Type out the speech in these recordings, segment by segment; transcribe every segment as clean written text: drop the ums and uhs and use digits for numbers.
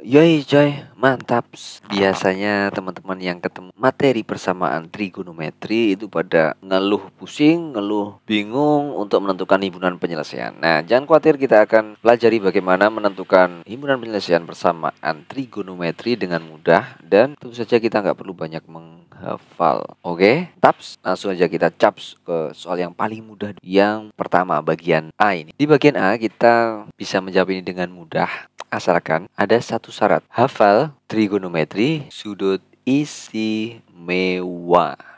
Yoi coy, mantap. Biasanya teman-teman yang ketemu materi persamaan trigonometri itu pada ngeluh pusing, ngeluh bingung untuk menentukan himpunan penyelesaian. Nah, jangan khawatir, kita akan pelajari bagaimana menentukan himpunan penyelesaian persamaan trigonometri dengan mudah. Dan tentu saja kita nggak perlu banyak menghafal. Oke, taps, langsung aja kita caps ke soal yang paling mudah. Yang pertama, bagian A ini. Di bagian A kita bisa menjawab ini dengan mudah, asalkan ada satu syarat, hafal trigonometri sudut istimewa.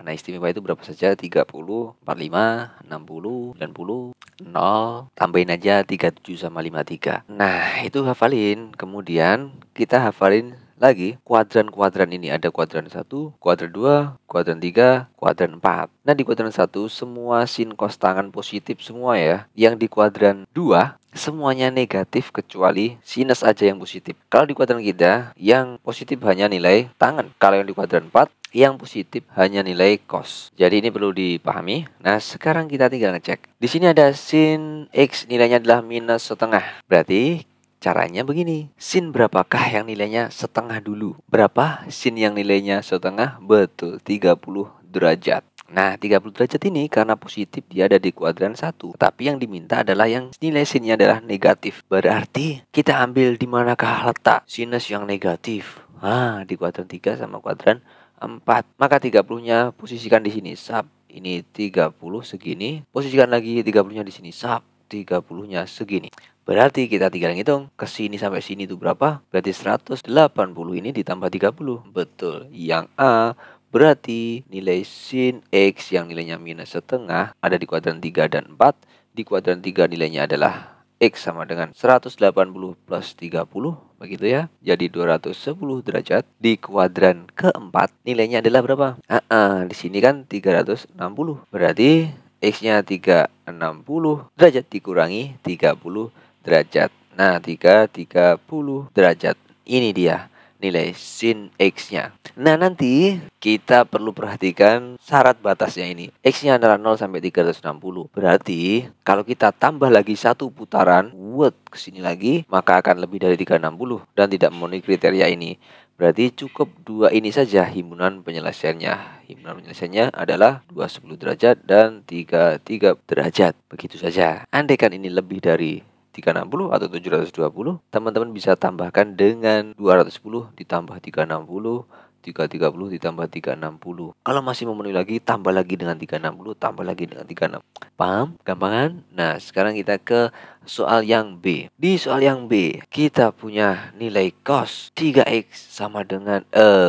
Nah, istimewa itu berapa saja? 30, 45, 60, 90, 0, tambahin aja 37 sama 53. Nah, itu hafalin. Kemudian kita hafalin lagi kuadran-kuadran ini. Ada kuadran 1, kuadran 2, kuadran 3, kuadran 4. Nah, di kuadran 1 semua sin cos tangan positif semua ya. Yang di kuadran 2 semuanya negatif kecuali sinus aja yang positif. Kalau di kuadran kita yang positif hanya nilai tangan. Kalau yang di kuadran 4 yang positif hanya nilai cos. Jadi ini perlu dipahami. Nah, sekarang kita tinggal ngecek. Di sini ada sin x nilainya adalah minus setengah. Berarti caranya begini. Sin berapakah yang nilainya setengah dulu? Berapa sin yang nilainya setengah? Betul, 30 derajat. Nah, 30 derajat ini karena positif dia ada di kuadran 1. Tapi yang diminta adalah yang nilai sinnya adalah negatif. Berarti kita ambil di manakah letak sinus yang negatif? Di kuadran 3 sama kuadran 4. Maka 30-nya posisikan di sini. Sub. Ini 30 segini. Posisikan lagi 30-nya di sini. Sub. 30-nya segini. Berarti kita tinggal ngitung ke sini sampai sini itu berapa? Berarti 180 ini ditambah 30. Betul. Yang A berarti nilai sin X yang nilainya minus setengah ada di kuadran 3 dan 4. Di kuadran 3 nilainya adalah X sama dengan 180 plus 30. Begitu ya. Jadi 210 derajat. Di kuadran keempat nilainya adalah berapa? Di sini kan 360. Berarti X-nya 360 derajat dikurangi 30 derajat. Nah, 30 derajat. Ini dia nilai sin X-nya. Nah, nanti kita perlu perhatikan syarat batasnya ini. X-nya adalah 0 sampai 360. Berarti kalau kita tambah lagi satu putaran, ke sini lagi, maka akan lebih dari 360 dan tidak memenuhi kriteria ini. Berarti cukup dua ini saja himpunan penyelesaiannya. Himpunan penyelesaiannya adalah 210 derajat dan 33 derajat. Begitu saja. Andaikan ini lebih dari 360 atau 720, teman-teman bisa tambahkan dengan 210 ditambah 360, 330 ditambah 360. Kalau masih memenuhi lagi, tambah lagi dengan 360, tambah lagi dengan 36. Paham? Gampangan? Nah, sekarang kita ke soal yang B. Di soal yang B, kita punya nilai cos 3x sama dengan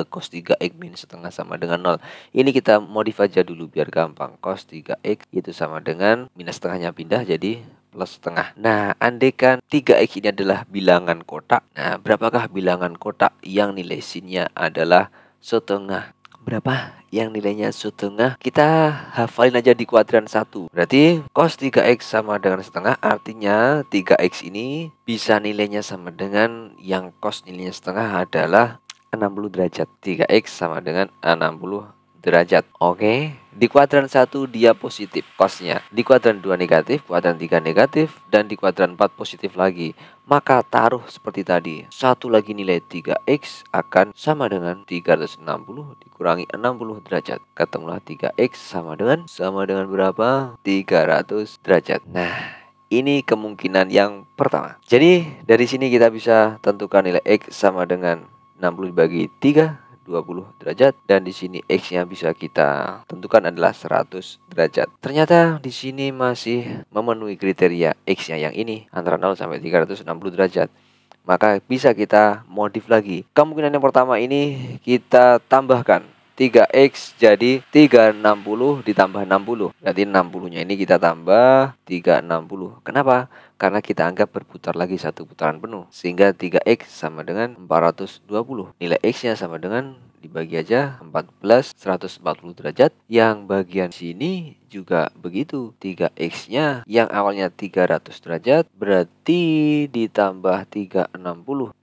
cos 3x minus setengah sama dengan 0. Ini kita modif aja dulu biar gampang. Cos 3x itu sama dengan minus setengahnya pindah jadi plus setengah. Nah, andaikan 3x ini adalah bilangan kotak. Nah, berapakah bilangan kotak yang nilai sinnya adalah setengah? Berapa yang nilainya setengah? Kita hafalin aja di kuadran 1. Berarti cos 3x sama dengan setengah, artinya 3x ini bisa nilainya sama dengan yang cos nilainya setengah adalah 60 derajat. 3x sama dengan 60 derajat. Oke. Di kuadran 1 dia positif cosnya. Di kuadran 2 negatif, kuadran 3 negatif, dan di kuadran 4 positif lagi. Maka taruh seperti tadi. Satu lagi nilai 3x akan sama dengan 360 dikurangi 60 derajat. Ketemulah 3x sama dengan berapa? 300 derajat. Nah, ini kemungkinan yang pertama. Jadi dari sini kita bisa tentukan nilai x sama dengan 60 dibagi 3, 20 derajat, dan di sini X-nya bisa kita tentukan adalah 100 derajat. Ternyata di sini masih memenuhi kriteria X-nya yang ini antara 0 sampai 360 derajat. Maka bisa kita modif lagi. Kemungkinan yang pertama ini kita tambahkan 3x jadi 360 ditambah 60. Berarti 60-nya ini kita tambah 360. Kenapa? Karena kita anggap berputar lagi satu putaran penuh. Sehingga 3x sama dengan 420. Nilai x-nya sama dengan dibagi aja 14 140 derajat. Yang bagian sini juga begitu. 3x-nya yang awalnya 300 derajat berarti ditambah 360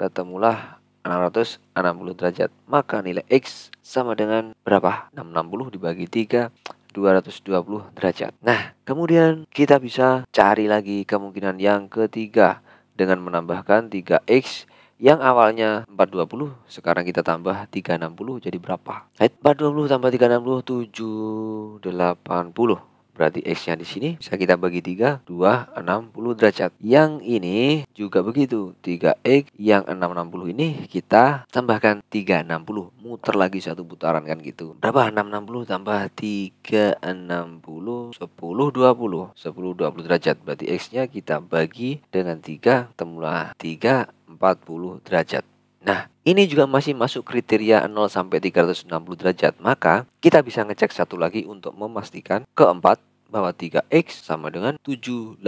ketemulah 660 derajat. Maka nilai X sama dengan berapa? 660 dibagi 3, 220 derajat. Nah, kemudian kita bisa cari lagi kemungkinan yang ketiga dengan menambahkan 3X Yang awalnya 420, sekarang kita tambah 360 jadi berapa? 420 tambah 360 780. Berarti X-nya di sini bisa kita bagi 3, 260 derajat. Yang ini juga begitu. 3X yang 660 ini kita tambahkan 360. Muter lagi satu putaran kan gitu. Berapa? 660 tambah 360 10 20. 10 20 derajat. Berarti X-nya kita bagi dengan 3, temulah 3 40 derajat. Nah, ini juga masih masuk kriteria 0 sampai 360 derajat. Maka kita bisa ngecek satu lagi untuk memastikan keempat bahwa 3X sama dengan 780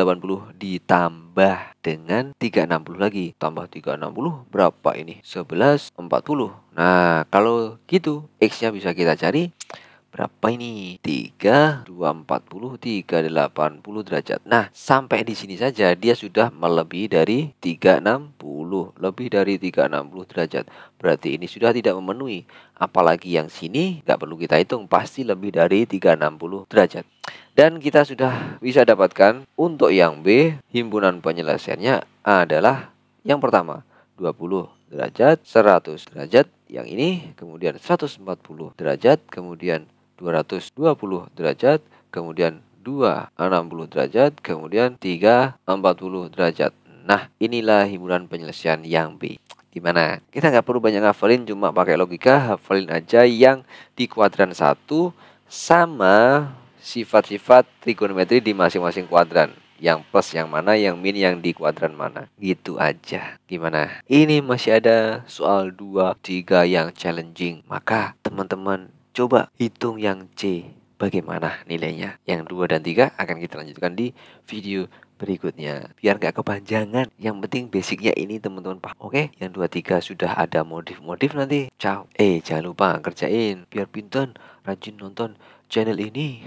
ditambah dengan 360 lagi. Tambah 360 berapa ini? 1140. Nah, kalau gitu X-nya bisa kita cari berapa ini? 3, 240, 380 derajat. Nah, sampai di sini saja dia sudah melebihi dari 360. Lebih dari 360 derajat. Berarti ini sudah tidak memenuhi. Apalagi yang sini nggak perlu kita hitung. Pasti lebih dari 360 derajat. Dan kita sudah bisa dapatkan untuk yang B, himpunan penyelesaiannya adalah yang pertama 20 derajat, 100 derajat. Yang ini kemudian 140 derajat, kemudian 220 derajat, kemudian 260 derajat, kemudian 340 derajat. Nah, inilah himpunan penyelesaian yang B. Gimana? Kita nggak perlu banyak ngafalin, cuma pakai logika, hafalin aja yang di kuadran 1 sama sifat-sifat trigonometri di masing-masing kuadran. Yang plus yang mana, yang min yang di kuadran mana. Gitu aja. Gimana? Ini masih ada soal 2, 3 yang challenging. Maka teman-teman coba hitung yang C, bagaimana nilainya. Yang 2 dan 3 akan kita lanjutkan di video berikutnya. Biar gak kepanjangan. Yang penting basicnya ini teman-teman paham. Oke, yang 2, 3 sudah ada modif-modif nanti. Ciao. Jangan lupa kerjain. Biar pinter, rajin nonton channel ini.